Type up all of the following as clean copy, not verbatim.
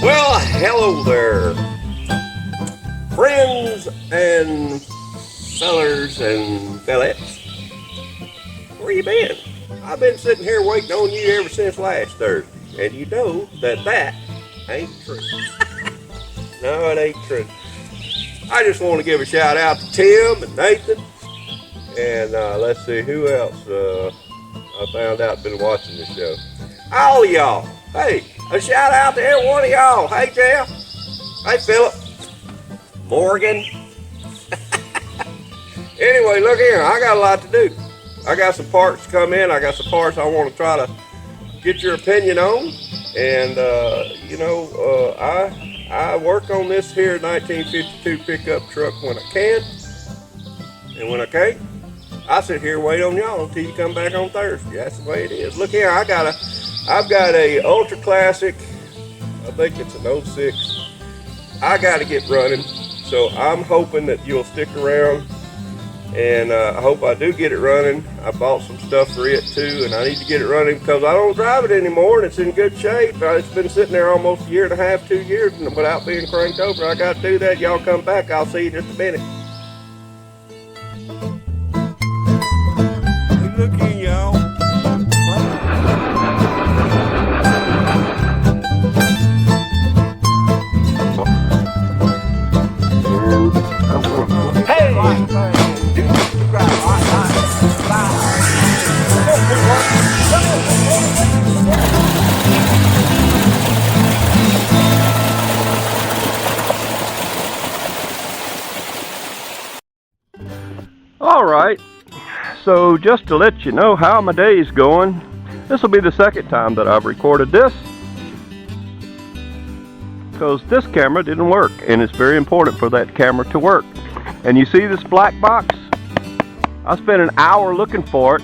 Well, hello there, friends and fellers and fellettes. Where you been? I've been sitting here waiting on you ever since last Thursday, and you know that ain't true. No, it ain't true. I just want to give a shout out to Tim and Nathan, and let's see who else I found out been watching the show. All of y'all. Hey, a shout out to every one of y'all. Hey, Jeff. Hey, Philip. Morgan. Anyway, look here. I got a lot to do. I got some parts to come in. I got some parts I want to try to get your opinion on. And, I work on this here 1952 pickup truck when I can. And when I can't, I sit here and wait on y'all until you come back on Thursday. That's the way it is. Look here, I've got a ultra classic. I think it's an 06. I got to get running, so I'm hoping that you'll stick around, and I hope I do get it running. I bought some stuff for it too, and I need to get it running because I don't drive it anymore, and it's in good shape. It's been sitting there almost a year and a half, 2 years, and without being cranked over. I got to do that. Y'all come back. I'll see you in just a minute. Look here, y'all. All right, so just to let you know how my day's going, this will be the second time that I've recorded this because this camera didn't work, and it's very important for that camera to work. And you see this black box? I spent an hour looking for it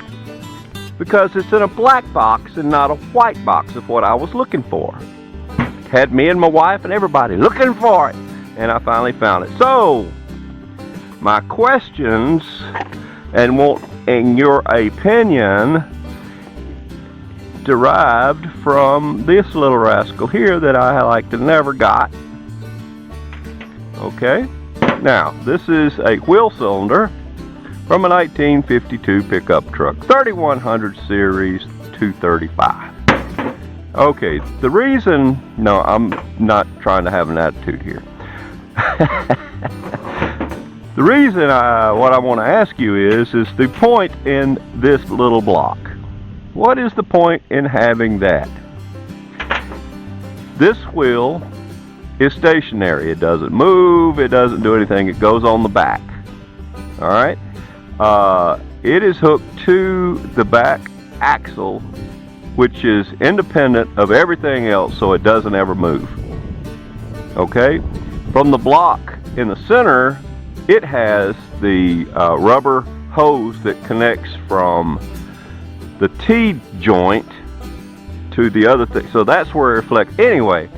because it's in a black box and not a white box of what I was looking for. Had me and my wife and everybody looking for it, and I finally found it. So my questions and wanting your opinion derived from this little rascal here that I like to never got. Okay, now this is a wheel cylinder from a 1952 pickup truck, 3100 series 235. Okay, the reason, no, I'm not trying to have an attitude here. The reason what I want to ask you is the point in this little block. What is the point in having that? This wheel is stationary. It doesn't move. It doesn't do anything. It goes on the back. All right. It is hooked to the back axle, which is independent of everything else, so it doesn't ever move. Okay. From the block in the center, it has the rubber hose that connects from the T-joint to the other thing. So that's where it reflects. Anyway,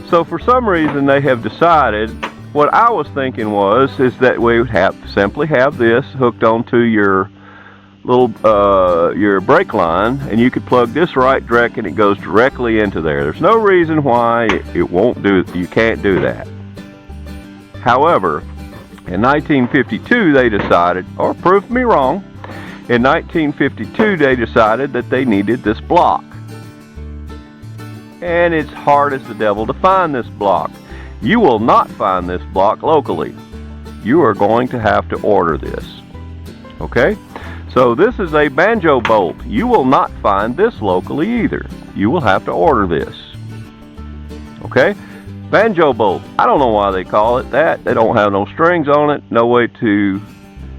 so for some reason they have decided, what I was thinking is that we would simply have this hooked onto your little your brake line, and you could plug this right direct and it goes directly into there. There's no reason why it won't do it. You can't do that. However, in 1952 they decided, or prove me wrong, in 1952 they decided that they needed this block. And it's hard as the devil to find this block. You will not find this block locally. You are going to have to order this. Okay? So this is a banjo bolt. You will not find this locally either. You will have to order this. Okay? Banjo bolt. I don't know why they call it that. They don't have no strings on it, no way to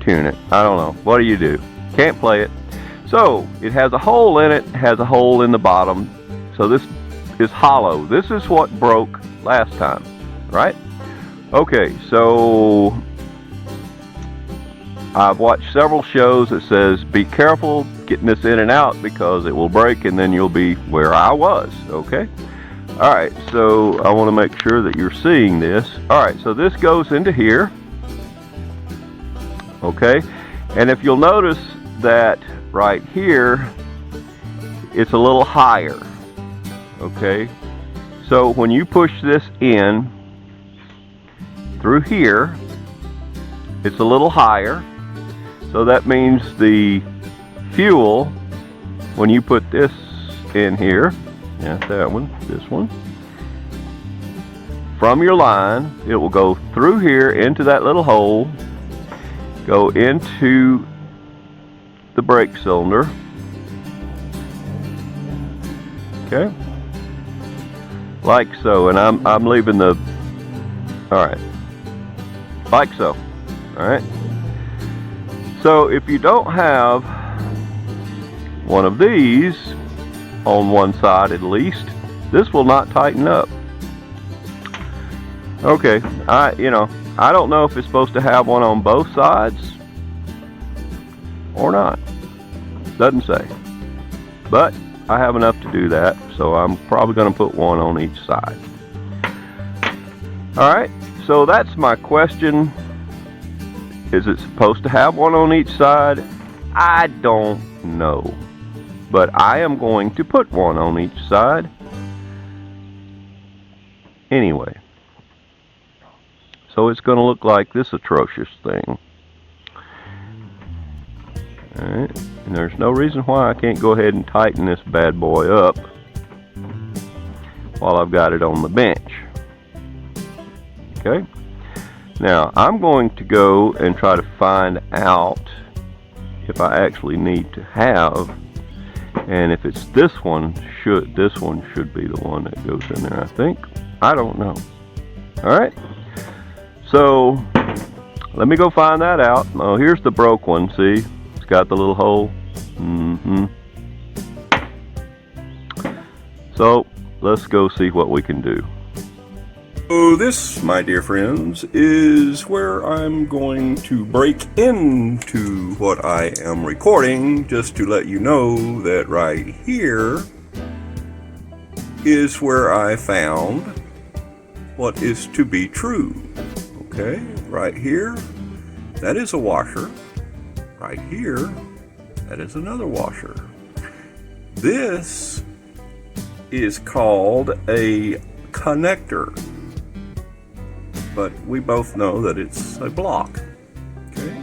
tune it. I don't know. What do you do? Can't play it. So it has a hole in it, has a hole in the bottom. So this is hollow. This is what broke last time, right? Okay, so I've watched several shows that says be careful getting this in and out because it will break and then you'll be where I was. Okay. Alright, so I want to make sure that you're seeing this. Alright, so this goes into here. Okay, and if you'll notice that right here it's a little higher. Okay, so when you push this in through here, it's a little higher. So that means the fuel, when you put this in here, not that one, this one, from your line, it will go through here into that little hole, go into the brake cylinder. Okay, like so, and I'm leaving the, all right, like so. All right, so if you don't have one of these on one side at least, this will not tighten up. Okay, I don't know if it's supposed to have one on both sides or not. Doesn't say, but I have enough to do that, so I'm probably going to put one on each side. All right, so that's my question. Is it supposed to have one on each side? I don't know, but I am going to put one on each side anyway. So it's going to look like this atrocious thing. Alright, and there's no reason why I can't go ahead and tighten this bad boy up while I've got it on the bench. Okay, now I'm going to go and try to find out if I actually need to have, and if it's this one should be the one that goes in there, I think. I don't know. Alright, so let me go find that out. Oh, here's the broke one, see? It's got the little hole. So let's go see what we can do. So this, my dear friends, is where I'm going to break into what I am recording, just to let you know that right here is where I found what is to be true. Okay, right here, that is a washer. Right here, that is another washer. This is called a connector, but we both know that it's a block. Okay.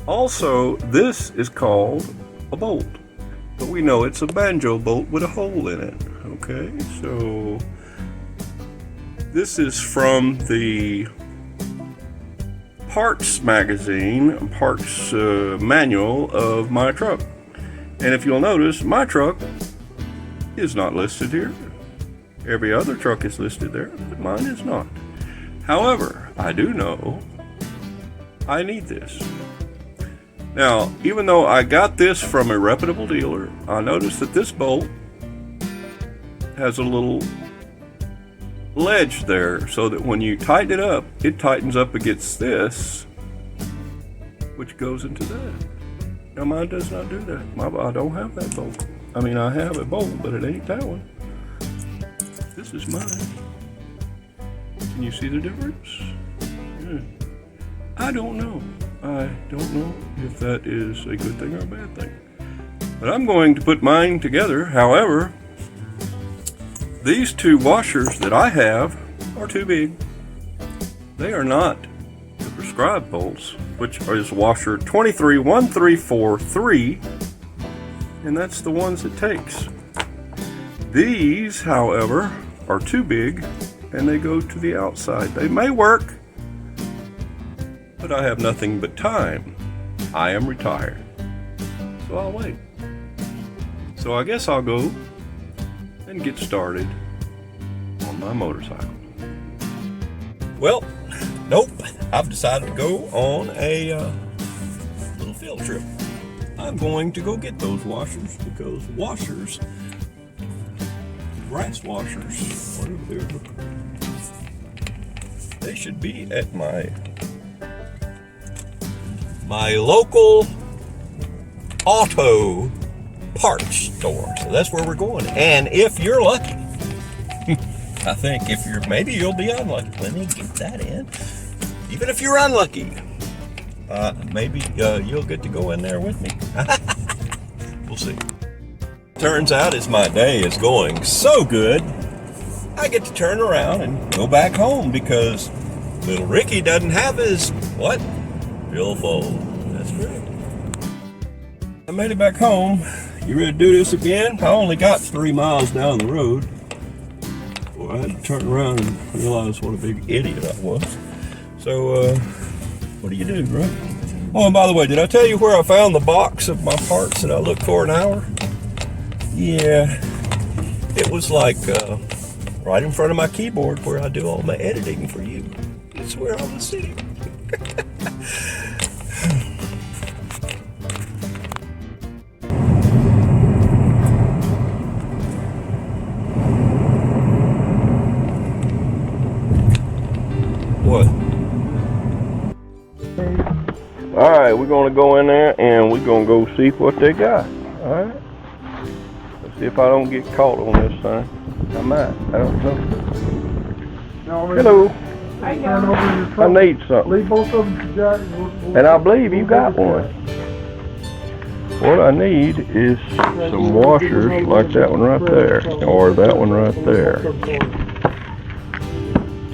Also, this is called a bolt, but we know it's a banjo bolt with a hole in it. Okay, so this is from the parts magazine, parts manual of my truck. And if you'll notice, my truck is not listed here. Every other truck is listed there, but mine is not. However, I do know I need this. Now, even though I got this from a reputable dealer, I noticed that this bolt has a little ledge there, so that when you tighten it up, it tightens up against this, which goes into that. Now mine does not do that. I don't have that bolt. I mean, I have a bolt, but it ain't that one. This is mine. Can you see the difference? Yeah. I don't know. I don't know if that is a good thing or a bad thing. But I'm going to put mine together. However, these two washers that I have are too big. They are not the prescribed bolts, which is washer 231343, and that's the ones it takes. These, however, are too big, and they go to the outside. They may work, but I have nothing but time. I am retired, so I'll wait. So I guess I'll go and get started on my motorcycle. Well, nope. I've decided to go on a little field trip. I'm going to go get those washers, because washers, brass washers, whatever they should be at my local auto parts store. So that's where we're going. And if you're lucky, I think maybe you'll be unlucky. Let me get that in. Even if you're unlucky, maybe you'll get to go in there with me. We'll see. turns out as my day is going so good, I get to turn around and go back home because little Ricky doesn't have his, what? Billfold. That's correct. I made it back home. You ready to do this again? I only got 3 miles down the road. Well, I had to turn around and realize what a big idiot I was. So, what do you do, right? Oh, and by the way, did I tell you where I found the box of my parts that I looked for an hour? Yeah, it was like right in front of my keyboard where I do all my editing for you. It's where I was sitting. What? All right, we're gonna go in there and we're gonna go see what they got. All right. Let's see if I don't get caught on this thing. I might. I don't know. Hello. I need something. Leave both of them to Jack. And I believe you got one. What I need is some washers like that one right there, or that one right there.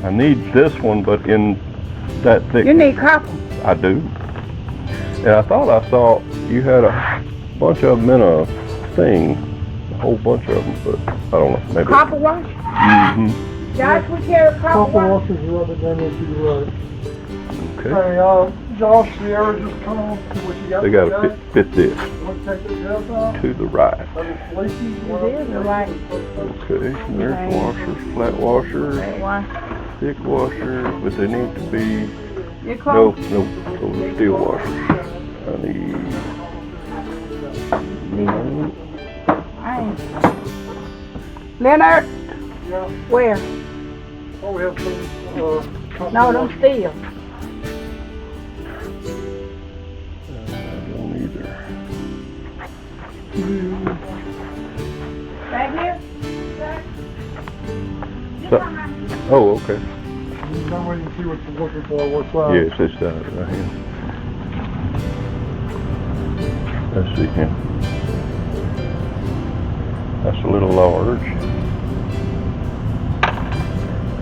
I need this one, but in that thick. You need copper. I do. And I thought I saw you had a bunch of them in a thing, a whole bunch of them, but I don't know. Maybe. Copper wash? Mm-hmm. Josh, we carry copper wash? washers are other than if you right. Okay. Hey, Josh, Sierra just come on. What you got? They got to fit this You want to take the tabs out? to the right. It is the right. Okay, there's washers, flat washers, thick washers, but they need to be, You're no, close. those are steel washers. I need, Leonard, Yeah. where? Oh, we have some, No, them steel. I don't either. Right here? So, oh, okay. Now we can see what you're looking for, what size. Yeah, it's this side right here. Let's see here. That's a little large.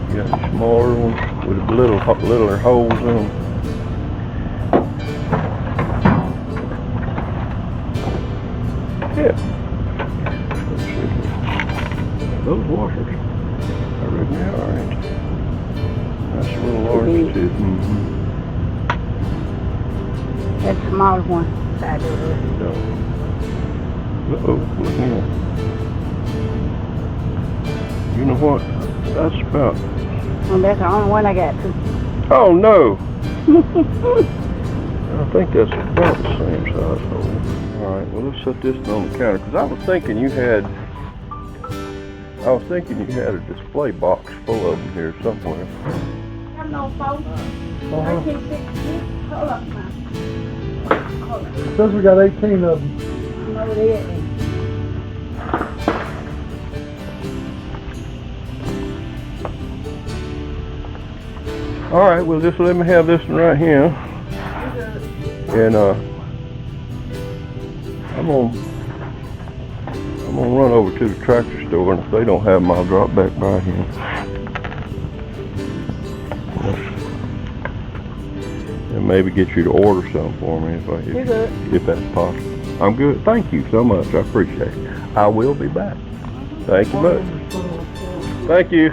You got a smaller one with littler holes in them. Yeah. Let's see. Those washers, I reckon they are, ain't they? That's a little large too. Mm-hmm. That small one. Side of it. No. Uh-oh, look here. You know what? That's about... Well, that's the only one I got too. Oh, no! I think that's about the same size hole. Alright, well, let's set this on the counter, because I was thinking you had a display box full of them here somewhere. Have no phone. Uh-huh. 1960. Hold up now. Hold up. It says we got 18 of them. I'm over there. Alright, well, just let me have this one right here. And, I'm gonna run over to the tractor store, and if they don't have them, I'll drop back by here. And maybe get you to order something for me if that's possible. I'm good. Thank you so much. I appreciate it. I will be back. Thank you much. Thank you.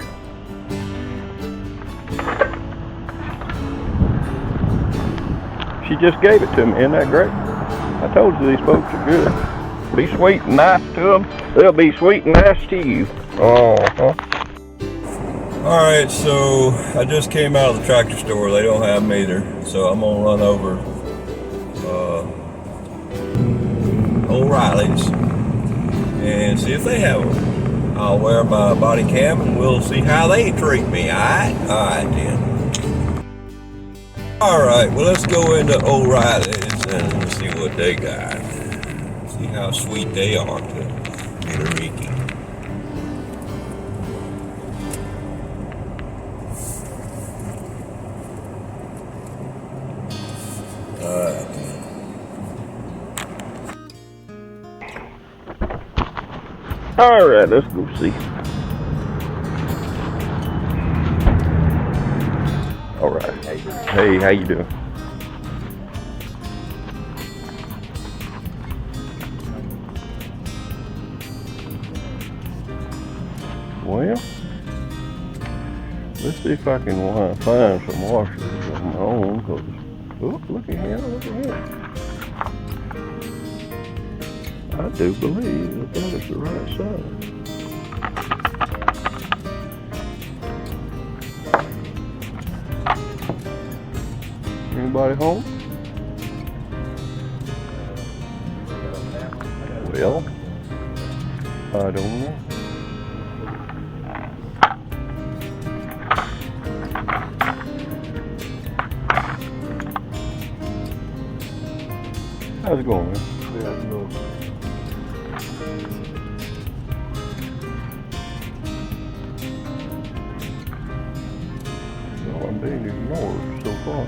She just gave it to me. Isn't that great? I told you these folks are good. Be sweet and nice to them. They'll be sweet and nice to you. Uh-huh. Alright, so I just came out of the tractor store. They don't have them either. So I'm going to run over O'Reilly's and see if they have them. I'll wear my body cam and we'll see how they treat me, alright? Alright then. Alright, well let's go into O'Reilly's and see what they got. See how sweet they are to little Ricky. All right, let's go see. All right. Hey, how you doing? Well, let's see if I can find some washers of my own. Cause, oh, look at him! Look at him! I do believe that is the right side. Anybody home? Well, I don't know. How's it going, man? Yeah, no. Well, I'm being ignored so far.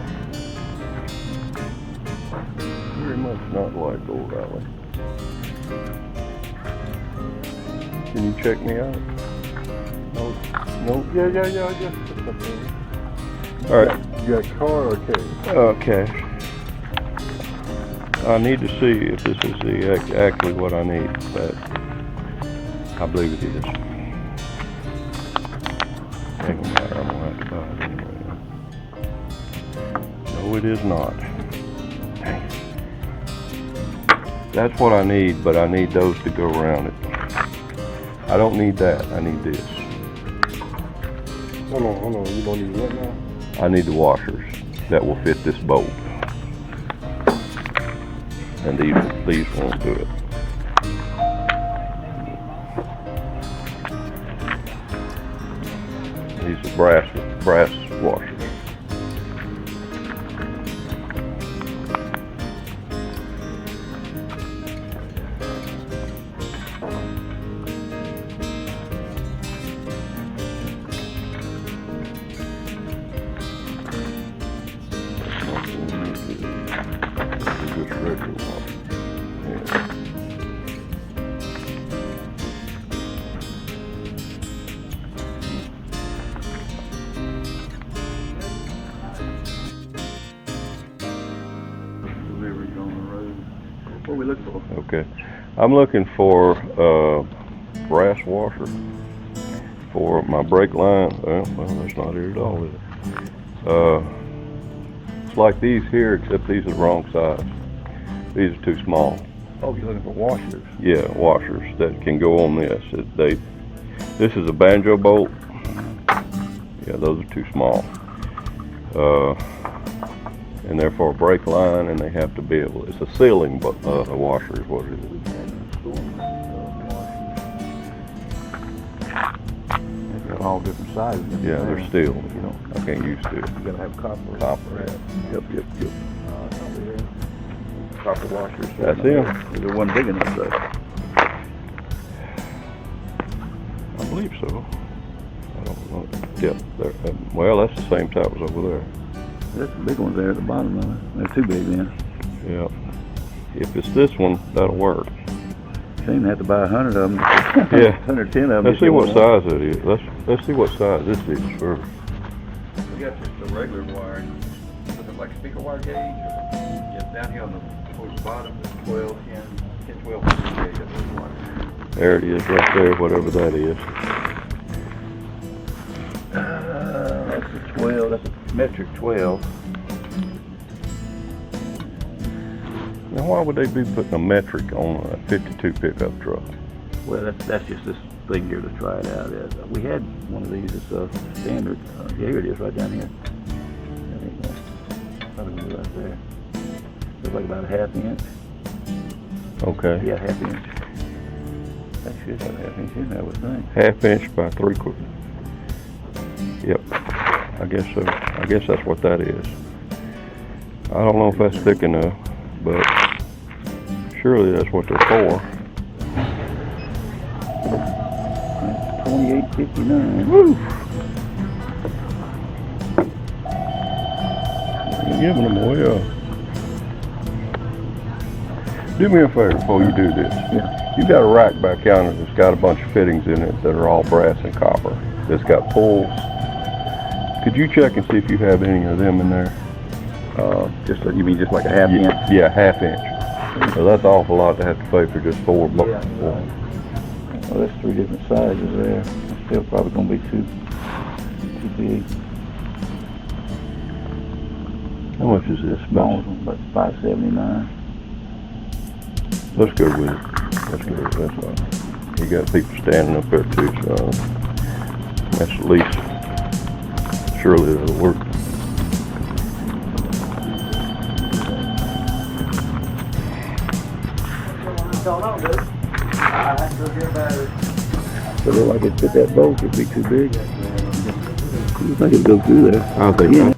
Very much not like Old Valley. Can you check me out? No. No? Yeah. All right. You got a car or a case? Okay. I need to see if this is actually what I need, but I believe it is. Doesn't matter, I'm gonna have to buy it anyway. No, it is not. Dang it. That's what I need, but I need those to go around it. I don't need that, I need this. Hold on, you don't need what now? I need the washers that will fit this bolt. And these won't do it. These are brass washers. Just regular water. Yeah. Delivery on the road. What are we looking for? Okay. I'm looking for a brass washer for my brake line. Well, that's not it at all, is it? It's like these here, except these are the wrong size. These are too small. Oh, you're looking for washers? Yeah, washers that can go on this. This is a banjo bolt. Yeah, those are too small. And they're for a brake line, and they have to be able. It's a sealing washer, is what it is. They've got all different sizes. Yeah, they're steel. You know, I can't use steel. You gotta have copper. Copper. Yep. Copper washers. That's him. There one big enough though. I believe so. I don't know. Yep. Well, that's the same type as over there. There's some big ones there at the bottom of it. They're too big then. Yeah. If it's this one, that'll work. You shouldn't have to buy 100 of them. Yeah. 110 of them. Let's see what size it is. Let's see what size this is first. We got just the regular wire. Is it like speaker wire gauge? Or just down here on the towards the bottom, the 12, 10, 12 gauge of this wire. There it is right there, whatever that is. That's a 12. That's a metric 12. Now, why would they be putting a metric on a 52 pickup truck? Well, that's just this thing here to try it out. We had one of these. It's a standard. Yeah, here it is, right down here. Probably right there. Looks like about a half inch. Okay. Yeah, half inch. That should have a half inch in there, I would think. Half inch by 3/4. Yep. I guess so. I guess that's what that is. I don't know if that's thick enough, but surely that's what they're for. 28.59. Woo! You're giving them away. Do me a favor before you do this. Yeah. You've got a rack back yonder that's got a bunch of fittings in it that are all brass and copper. It's got pulls. Could you check and see if you have any of them in there? You mean just like a half inch? Yeah, half-inch. So that's an awful lot to have to pay for just four. Well, that's 3 different sizes there. It's still probably gonna be too big. How much is this? Small one, about $5.79. Let's go with it. Let's go with it. That's all. You got people standing up there too, so that's at least, surely it'll work. So look like it fit that bolt, it'd be too big. You think it'd go through there? I think Yeah.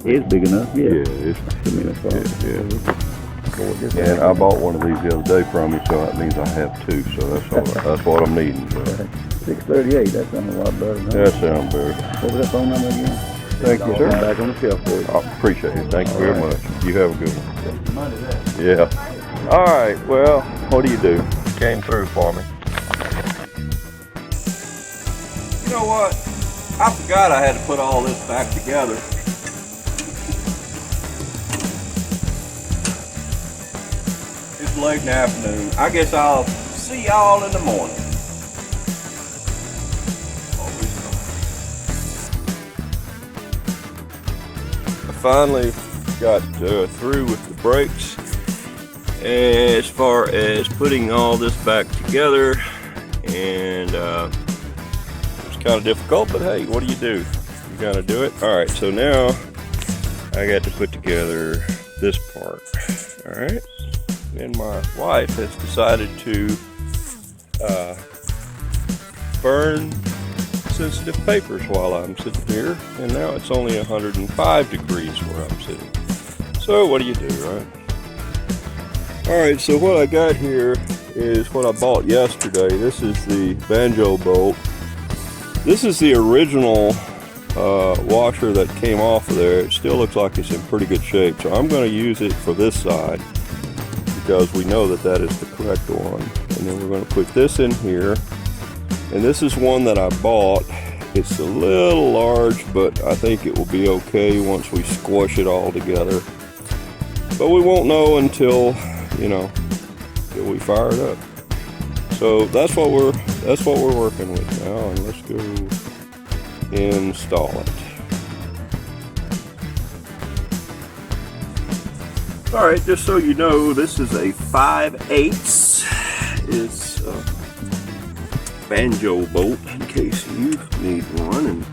It's big enough, yeah. Yeah, it's, I mean, that's all. yeah. And I bought one of these the other day from you, so that means I have two. So that's what I'm needing. So. 638, that sounds a lot better. Huh? That sounds better. What was that phone number again? Thank you, sir. Back on the shelf for you. I appreciate it. Thank you very much. You have a good one. Yeah. All right. Well, what do you do? Came through for me. You know what? I forgot I had to put all this back together. It's late in the afternoon. I guess I'll see y'all in the morning. I finally got through with the brakes as far as putting all this back together, and it's kind of difficult, but hey, what do? You gotta do it. All right, so now I got to put together this part. All right, and my wife has decided to burn sensitive papers while I'm sitting here, and now it's only 105 degrees where I'm sitting. So what do you do, right? All right, so what I got here is what I bought yesterday. This is the banjo bolt. This is the original washer that came off of there. It still looks like it's in pretty good shape, so I'm going to use it for this side because we know that that is the correct one. And then we're going to put this in here, and this is one that I bought. It's a little large, but I think it will be okay once we squash it all together. But we won't know until we fire it up. So that's what we're working with now, and let's go install it. All right, just so you know, this is a 5/8. It's a banjo bolt in case you need one, and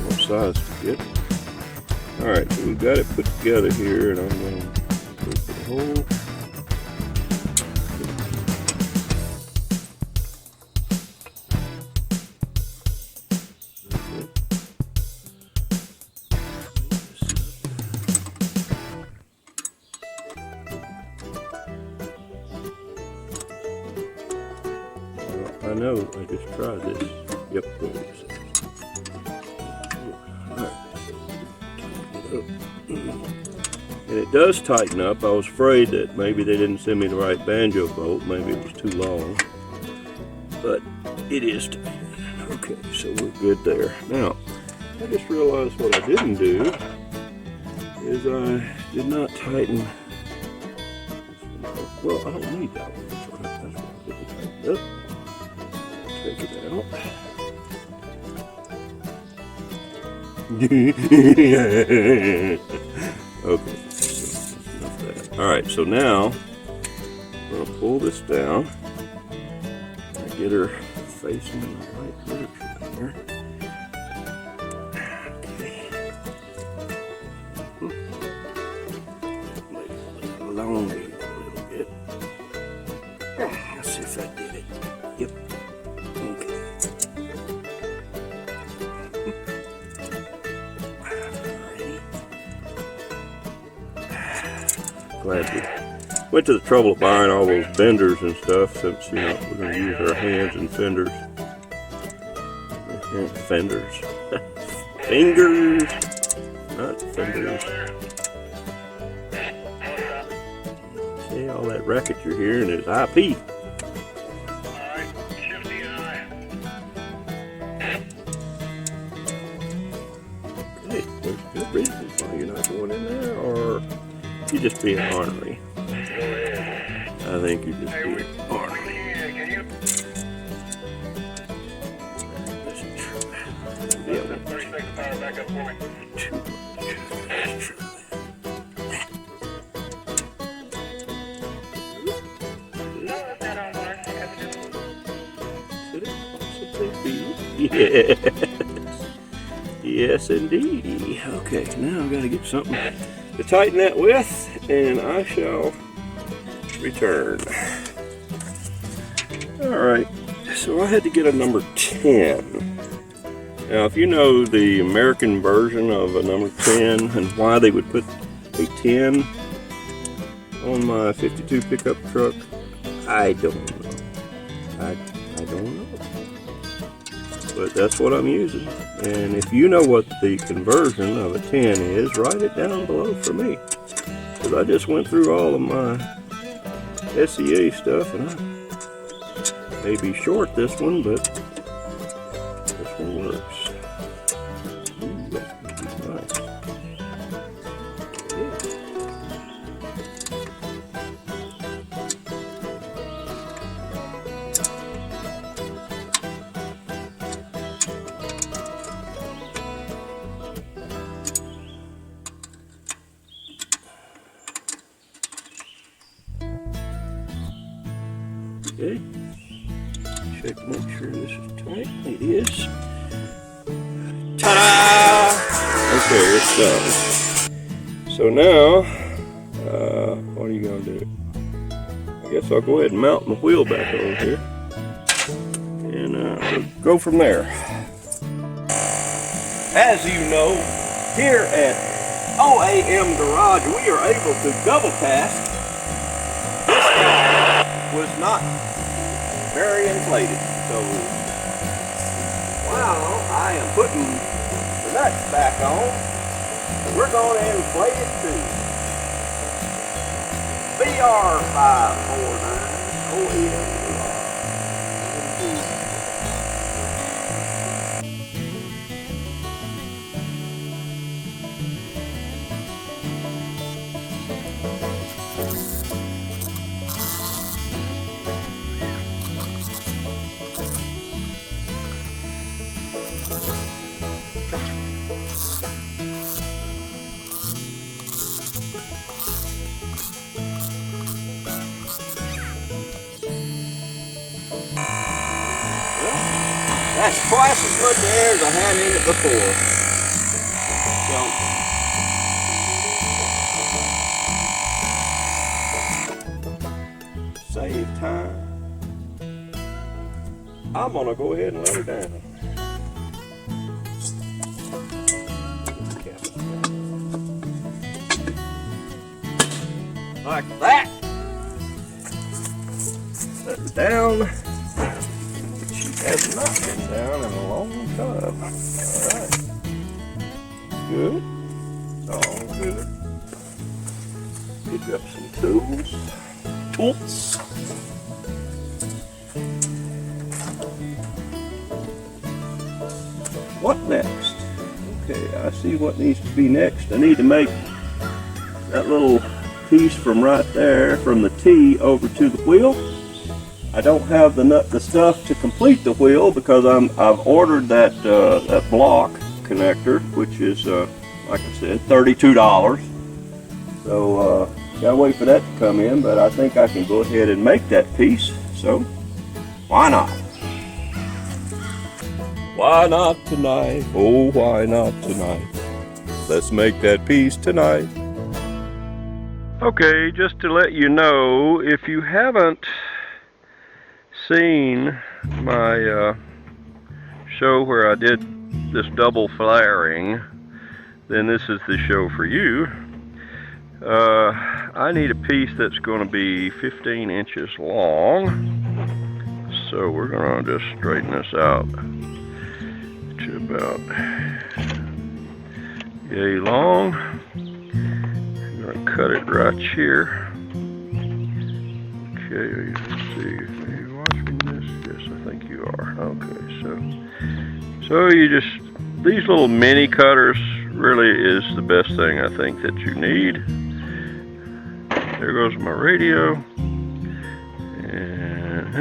what size to get. All right, so we've got it put together here, and I'm going to put the hole. I know, I just tried this. Yep, there it is. And it does tighten up. I was afraid that maybe they didn't send me the right banjo bolt. Maybe it was too long. But it is tight. Okay, so we're good there. Now, I just realized what I didn't do is I did not tighten. Well, I don't need that one. That's what I did to tighten up. Take it out. Okay, so enough of that. All right, so now I'm gonna pull this down and get her facing the right direction here. Okay. Elongate a little bit. Let's see if I did it. Yep. Okay. Glad we went to the trouble of buying all those benders and stuff, since we're going to use our hands and fenders. Fenders. Fingers, not fenders. See, I all that racket you're hearing is IP. Alright, Shifty and I. Okay, there's good reasons why you're not going in there, or you just being ornery. I think you're just being ornery. Can you? Yeah. 30 seconds power back up for me. Could it possibly be? Yes. Yes, indeed. Okay, now I've got to get something to tighten that with, and I shall return. Alright, so I had to get a number 10. Now, if you know the American version of a number 10 and why they would put a 10 on my 52 pickup truck, I don't know. I don't know. But that's what I'm using. And if you know what the conversion of a 10 is, write it down below for me. Because I just went through all of my SEA stuff, and I may be short this one, but this one works. Ooh, that's going to be nice. Okay, check to make sure this is tight. It is. Ta-da! Okay, it's done. So now, what are you gonna do? I guess I'll go ahead and mount my wheel back on here, and we'll go from there. As you know, here at OAM Garage, we are able to double task. Was not very inflated, so while I am putting the nuts back on, we're going to inflate it too. BR549 OAM. That's twice as much air as I had in it before. So, save time. I'm gonna go ahead and let her down. Like that. Let her down. Has not been down in a long time. Alright. Good. It's all good. Pick up some tools. What next? Okay, I see what needs to be next. I need to make that little piece from right there, from the T over to the wheel. I don't have the stuff to complete the wheel because I've ordered that that block connector, which is like I said, $32. So gotta wait for that to come in, but I think I can go ahead and make that piece. So why not? Why not tonight? Oh, why not tonight? Let's make that piece tonight. Okay, just to let you know, if you haven't seen my show where I did this double flaring, then this is the show for you. I need a piece that's going to be 15 inches long, so we're going to just straighten this out to about yay long. I'm going to cut it right here. Okay, let's see. Are you watching this? Yes, I think you are. Okay, so you just, these little mini cutters really is the best thing I think that you need. There goes my radio. And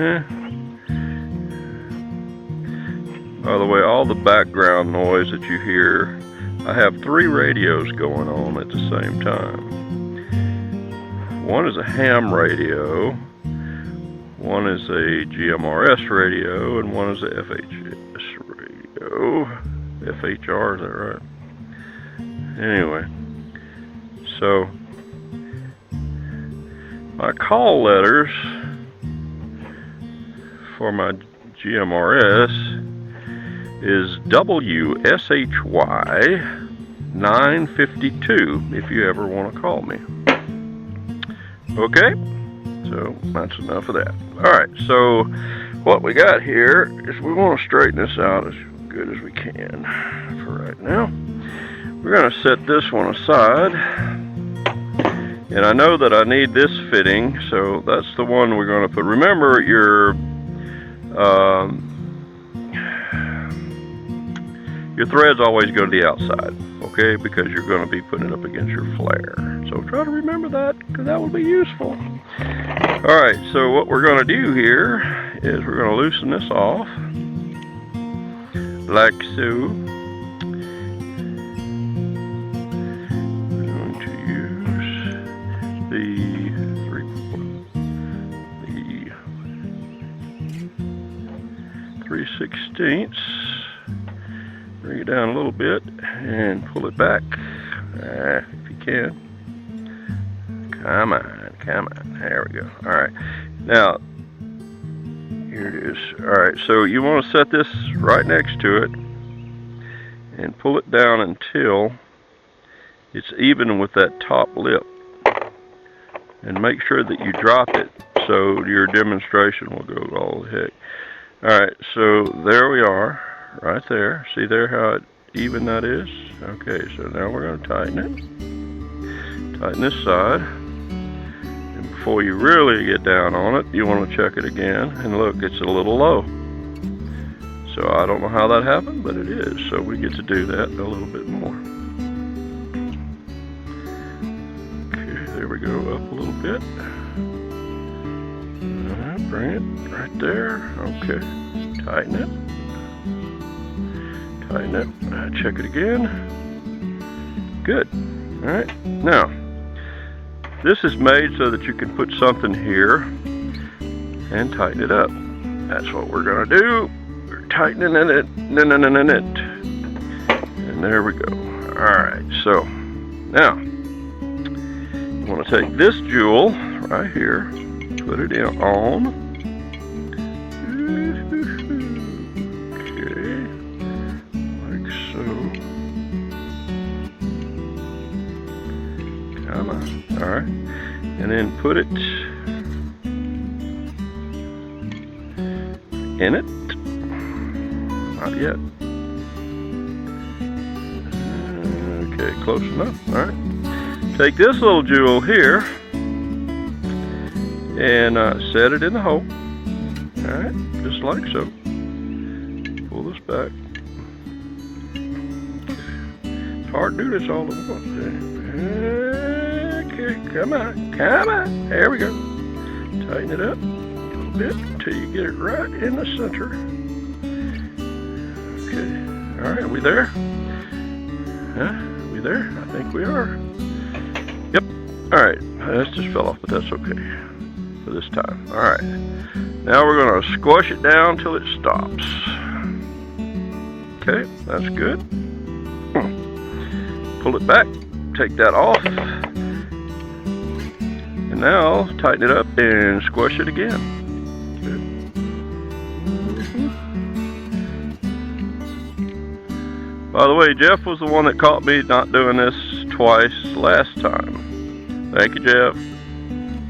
by the way, all the background noise that you hear, I have 3 radios going on at the same time. One is a ham radio, one is a GMRS radio, and one is a FHS radio. FHR, is that right? Anyway, so my call letters for my GMRS is WSHY 952 if you ever want to call me. Okay, so that's enough of that. Alright, so what we got here is we want to straighten this out as good as we can for right now. We're going to set this one aside, and I know that I need this fitting, so that's the one we're going to put. Remember, your threads always go to the outside, okay, because you're going to be putting it up against your flare. So try to remember that, because that will be useful. Alright, so what we're going to do here is we're going to loosen this off, like so. We're going to use the 3/16. Bring it down a little bit and pull it back, if you can. Come on. There we go. Alright, now, here it is. Alright, so you want to set this right next to it and pull it down until it's even with that top lip. And make sure that you drop it so your demonstration will go all the heck. Alright, so there we are. Right there. See there how even that is? Okay, so now we're going to tighten it. Tighten this side. And before you really get down on it, you want to check it again. And look, it's a little low. So I don't know how that happened, but it is. So we get to do that a little bit more. Okay, there we go, up a little bit. Alright, bring it right there. Okay, tighten it. Tighten it. Check it again. Good. Alright. Now, this is made so that you can put something here and tighten it up. That's what we're going to do. We're tightening it. And there we go. Alright, so now you want to take this jewel right here, put it in on. Alright, and then put it in it. Not yet. Okay, close enough. Alright. Take this little jewel here and set it in the hole. Alright, just like so. Pull this back. It's hard to do this all at once. Okay, come on. There we go. Tighten it up a little bit until you get it right in the center. Okay. Alright, we there? Huh? We there? I think we are. Yep. Alright. That just fell off, but that's okay for this time. Alright. Now we're going to squash it down till it stops. Okay, that's good. Pull it back. Take that off. And now tighten it up and squash it again. Good. By the way, Jeff was the one that caught me not doing this twice last time. Thank you, Jeff.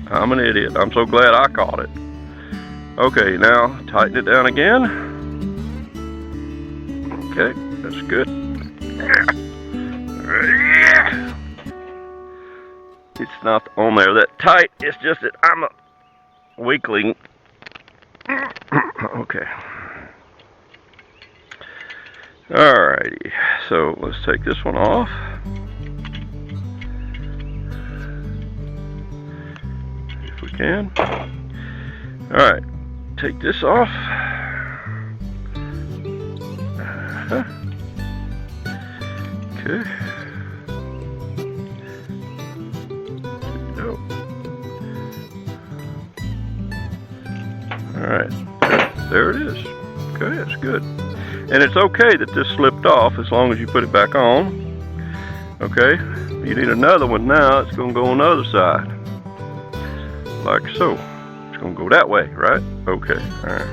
I'm an idiot. I'm so glad I caught it. Okay, now tighten it down again. Okay, that's good. It's not on there that tight, it's just that I'm weakling. Okay. Alrighty, so let's take this one off. If we can. Alright, take this off. Okay. Go. Alright, there it is. Okay, that's good. And it's okay that this slipped off as long as you put it back on. Okay, you need another one now. It's going to go on the other side. Like so. It's going to go that way, right? Okay, alright.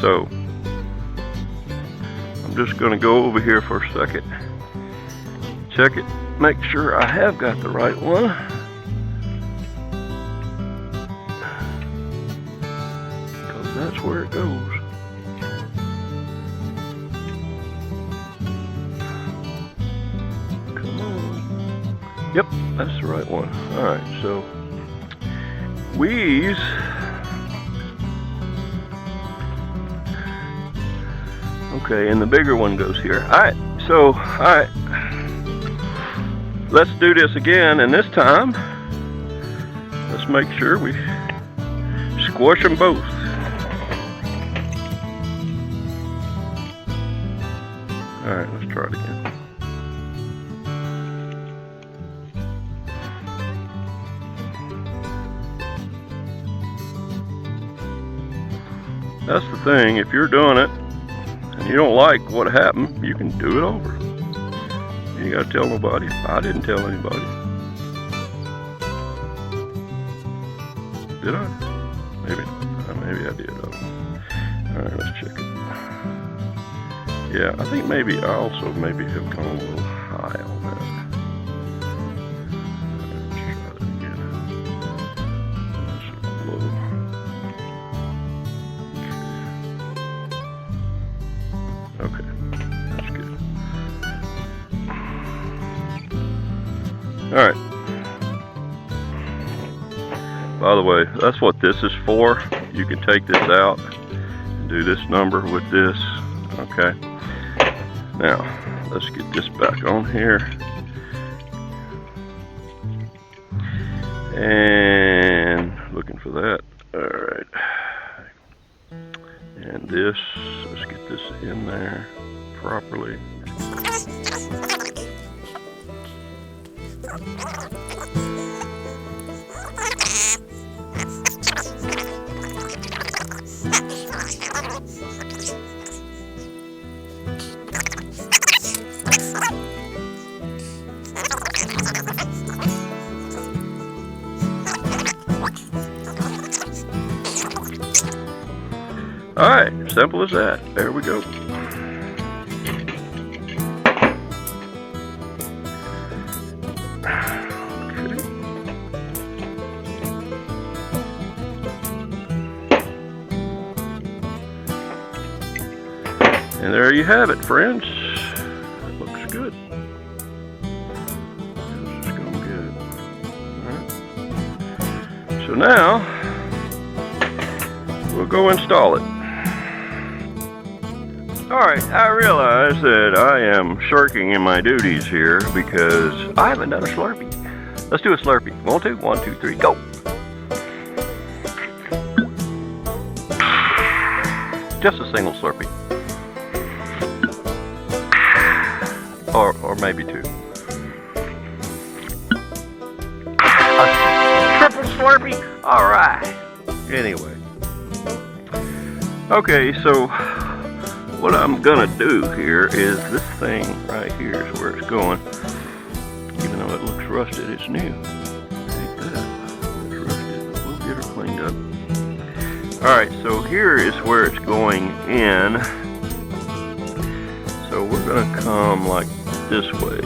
So, I'm just going to go over here for a second. Check it. Make sure I have got the right one. Because that's where it goes. Yep, that's the right one. Alright, so wheeze. Okay, and the bigger one goes here. Alright, so, alright. Let's do this again, and this time, let's make sure we squash them both. Alright, let's try it again. That's the thing, if you're doing it and you don't like what happened, you can do it over. You gotta tell nobody. I didn't tell anybody. Did I? Maybe. Maybe I did. Alright, let's check it. Yeah, I think maybe I also maybe have gone a little high on that. Let's try that again. That's a little low. Okay, that's good. Alright. By the way, that's what this is for. You can take this out and do this number with this. Okay. Now, let's get this back on here. And looking for that. Alright. And this, let's get this in there properly. Alright, simple as that. There we go. And there you have it, friends. It looks good. This is going good. Alright. So now, we'll go install it. Alright, I realize that I am shirking in my duties here because I haven't done a Slurpee. Let's do a Slurpee. Want to? 1, 2, 3, go! Just a single Slurpee. Or maybe 2. A triple Slurpee? Alright. Anyway. Okay, so what I'm gonna do here is this thing right here is where it's going. Even though it looks rusted, it's new. Ain't that? It's rusted, but we'll get her cleaned up. Alright, so here is where it's going in. So we're gonna come like this way.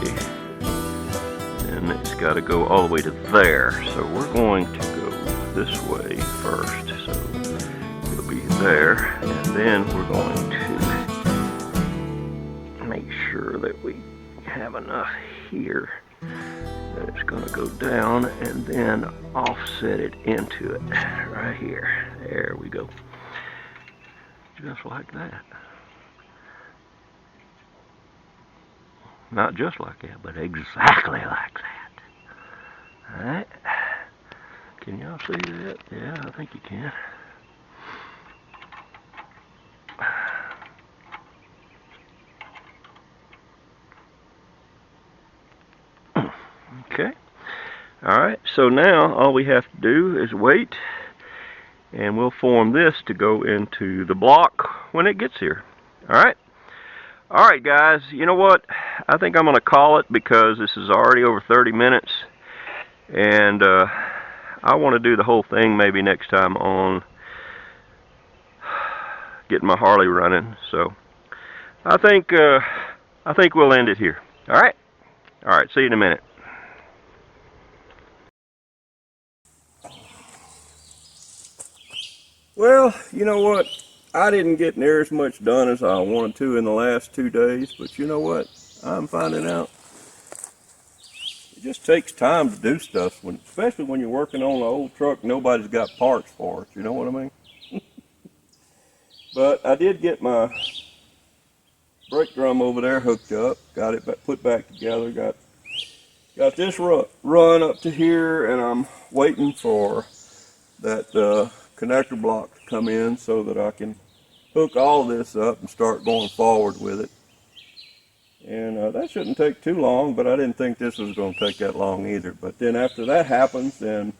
And it's gotta go all the way to there. So we're going to go this way first. So it'll be there. And then we're going to make sure that we have enough here It's gonna go down and then offset it into it right here. There we go. Just like that. Not just like that, but exactly like that. Alright. Can y'all see that? Yeah, I think you can. Okay. Alright, so now all we have to do is wait, and we'll form this to go into the block when it gets here. Alright? Alright guys, you know what? I think I'm going to call it because this is already over 30 minutes, and I want to do the whole thing maybe next time on getting my Harley running. So I think we'll end it here. Alright? Alright, see you in a minute. Well, you know what? I didn't get near as much done as I wanted to in the last 2 days, but you know what? I'm finding out it just takes time to do stuff, especially when you're working on an old truck nobody's got parts for it, you know what I mean? But I did get my brake drum over there hooked up, got it put back together, got this run up to here, and I'm waiting for that connector block to come in so that I can hook all this up and start going forward with it. And that shouldn't take too long, but I didn't think this was going to take that long either. But then after that happens, then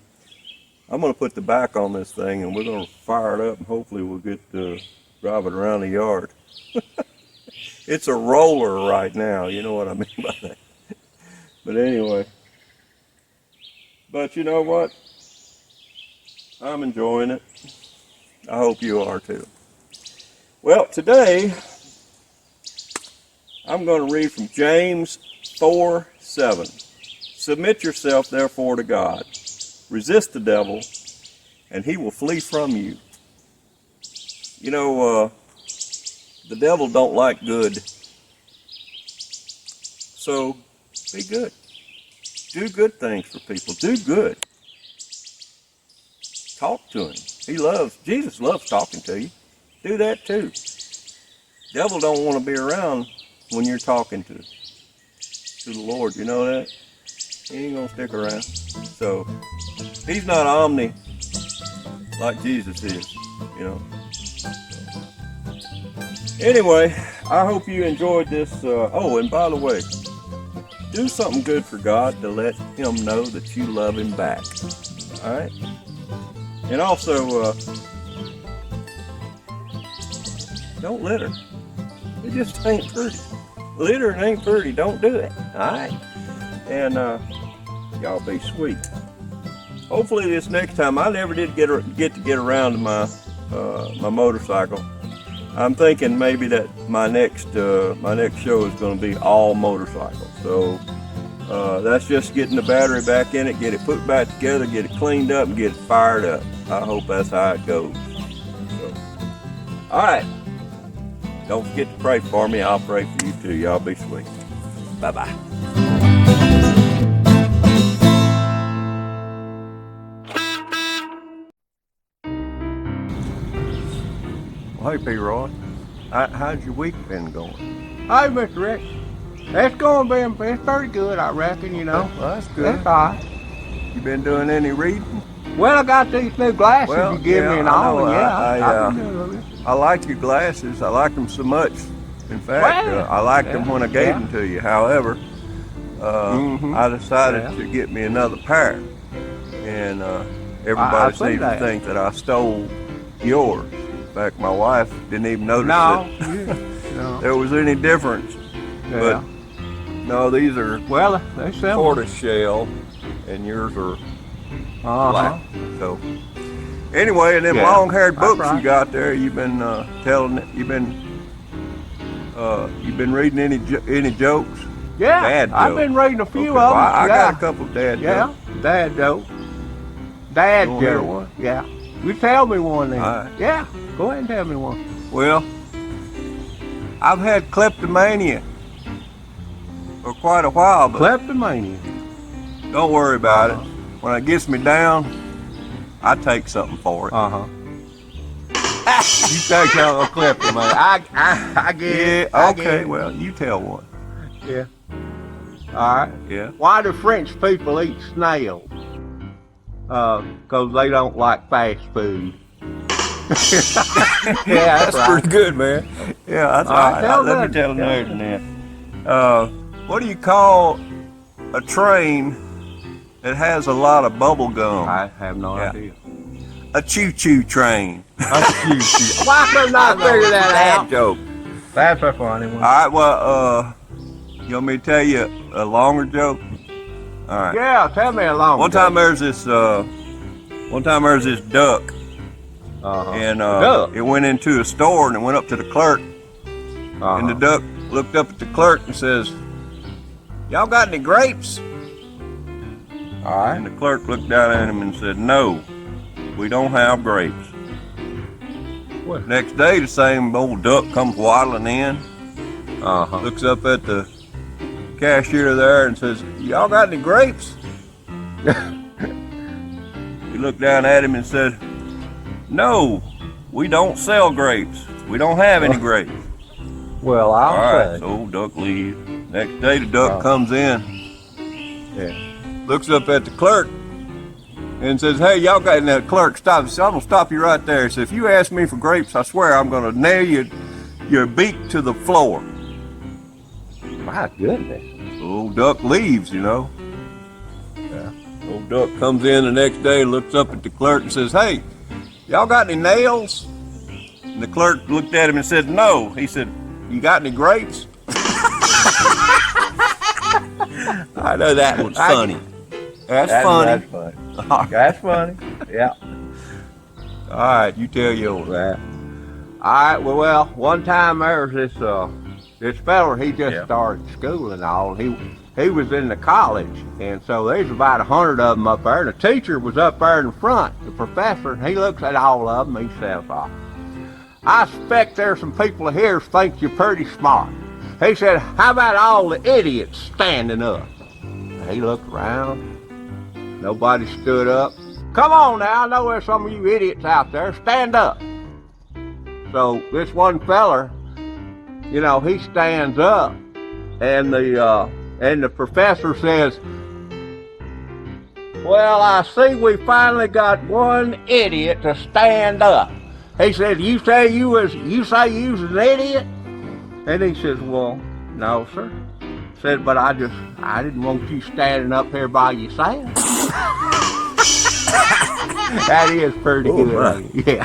I'm going to put the back on this thing and we're going to fire it up, and hopefully we'll get to drive it around the yard. It's a roller right now, you know what I mean by that. But anyway, but you know what? I'm enjoying it. I hope you are too. Well, today I'm going to read from James 4:7. Submit yourself therefore to God. Resist the devil, and he will flee from you. You know, the devil don't like good. So be good. Do good things for people. Do good. Talk to him. Jesus loves talking to you. Do that too. Devil don't want to be around when you're talking to the Lord. You know that? He ain't gonna stick around. So he's not omni like Jesus is, you know. Anyway, I hope you enjoyed this. Oh, and by the way, do something good for God to let him know that you love him back. All right? And also, don't litter. It just ain't pretty. Littering ain't pretty. Don't do it. All right? And y'all be sweet. Hopefully this next time, I never did get to get around to my motorcycle. I'm thinking maybe that my next show is going to be all motorcycles. So that's just getting the battery back in it, get it put back together, get it cleaned up, and get it fired up. I hope that's how it goes. So, all right. Don't forget to pray for me. I'll pray for you too. Y'all be sweet. Bye-bye. Well, hey, P-Roy. How's your week been going? Hey, Mr. Rick. It's it's pretty good, I reckon, you know. Well, that's good. It's all right. You been doing any reading? Well, I got these new glasses you give me and all, and I I've been doing a little bit. I like your glasses. I like them so much. In fact, Well, I liked them when I gave them to you. However, I decided to get me another pair, and everybody seems to think that I stole yours. In fact, my wife didn't even notice that there was any difference. Yeah. But no, these are They're similar. tortoise shell, and yours are black. So anyway, and them long-haired books right. you got there, you've been you've been reading any jokes? Yeah, Dad I've jokes. been reading a few of them. Well, I got a couple of dad jokes. Dad joke. Dad You wanna hear joke. one? Yeah. You tell me one then. All right. Yeah, go ahead and tell me one. Well, I've had kleptomania for quite a while, but Kleptomania. Don't worry about it. When it gets me down, I take something for it. You take your little clipper, man. I get it. Yeah, I okay, get it. well, you tell one. Yeah. All right. Yeah. Why do French people eat snails? 'Cause they don't like fast food. Yeah, that's right. pretty good, man. Yeah, that's All all right, right. tell Let me them. tell another one then. What do you call a train that has a lot of bubble gum? I have no Yeah. idea. A choo-choo train. Why couldn't I figure that out? Joke. That's a funny one. All right, well, you want me to tell you a longer joke? All right. Yeah, tell me along. One time there's this duck, and Duck? it went into a store and it went up to the clerk, and the duck looked up at the clerk and says, "Y'all got any grapes?" All right. And the clerk looked down at him and said, "No, we don't have grapes." What? Next day, the same old duck comes waddling in, Uh-huh. looks up at the cashier there and says, "Y'all got any grapes?" He looked down at him and said, "No, we don't sell grapes. We don't have any grapes." Well, All I'll right, say. so old duck leaves. Next day, the duck comes in, Yeah. looks up at the clerk and says, "Hey, y'all got," and the clerk stops. I'm gonna stop you right there. So if you ask me for grapes, I swear I'm gonna nail your beak to the floor. My goodness. Old duck leaves, you know. Yeah. Old duck comes in the next day, looks up at the clerk and says, "Hey, y'all got any nails?" And the clerk looked at him and said, "No." He said, "You got any grapes?" I know that one's funny. That's funny. That's funny. That's funny. Yeah. All right, you tell yours. Yeah. All right. Well, one time there was this feller. He just started school and all. He was in the college, and so there's about 100 of them up there. And the teacher was up there in the front. The professor. He looks at all of them. He says, "I expect there's some people here who think you're pretty smart." He said, "How about all the idiots standing up?" He looked around. Nobody stood up. "Come on now, I know there's some of you idiots out there. Stand up." So this one feller, you know, he stands up, and the professor says, "Well, I see we finally got one idiot to stand up." He said, "You say you was an idiot?" And he says, "Well, no, sir." Said, "But I didn't want you standing up here by yourself." That is pretty Oh, good. right. Yeah.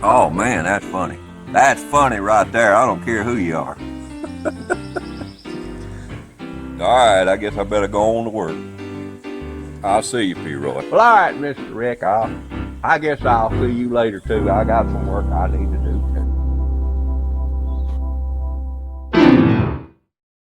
Oh man, that's funny. That's funny right there. I don't care who you are. All right, I guess I better go on to work. I'll see you, P. Roy. Well, all right, Mr. Rick. I guess I'll see you later too. I got some work I need to do too.